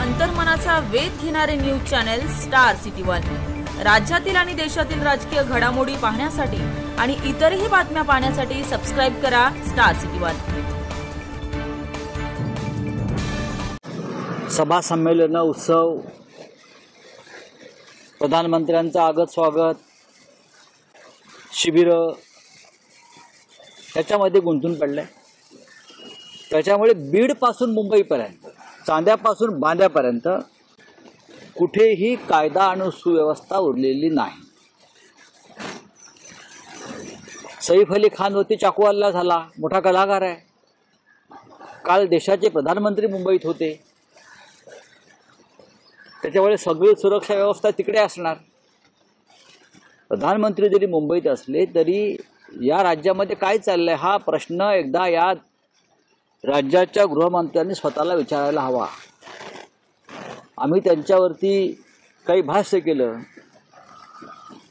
अंतर्मनाचा वेध घेणारे news channel star city one. राज्यातील आणि देशातील राजकीय घडामोडी पाहण्यासाठी आणि इतरही बातम्या पाहण्यासाठी सबस्क्राइब करा स्टार सिटी वन। सभा संमेलन उत्सव, प्रधानमंत्र्यांचं आगत स्वागत, शिबिर त्याच्यामध्ये गुंतून पडले। त्याच्यामुळे बीड पासून मुंबईपर्यंत, चांद्यापासून बांद्यापर्यंत कुठेही कायदा आणि सुव्यवस्था उरलेली नाही। सैफ अली खानवरती चाकू हल्ला झाला, मोठा कलाकार आहे। काल देशाचे प्रधानमंत्री मुंबईत होते, त्याच्यामुळे सगळी सुरक्षा व्यवस्था तिकडे असणार। प्रधानमंत्री जरी मुंबईत असले तरी या राज्यामध्ये काय चाललंय हा प्रश्न एकदा या राज्याच्या गृहमंत्र्यांनी स्वतःला विचारायला हवा। आम्ही त्यांच्यावरती काही भाष्य केलं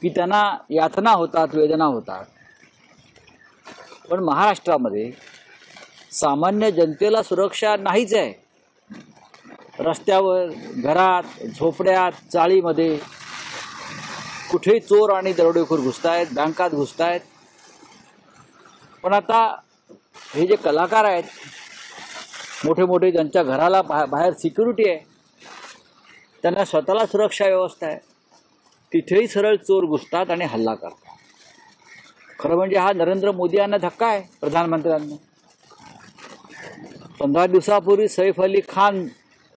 की त्यांना यातना होतात, वेदना होतात, पण महाराष्ट्रामध्ये सामान्य जनतेला सुरक्षा नाहीच आहे। रस्त्यावर, घरात, झोपड्यात, चाळीमध्ये कुठेही चोर आणि दरोडेखोर घुसतायत, बँकात घुसतायत। पण आता हे जे कलाकार आहेत, मोठे मोठे, ज्यांच्या घराला बाहेर सिक्युरिटी आहे, त्यांना स्वतःला सुरक्षा व्यवस्था आहे, तिथेही सरळ चोर घुसतात आणि हल्ला करतात। खरं म्हणजे हा नरेंद्र मोदी यांना धक्का आहे। प्रधानमंत्र्यांना 15 दिवसापूर्वी सैफ अली खान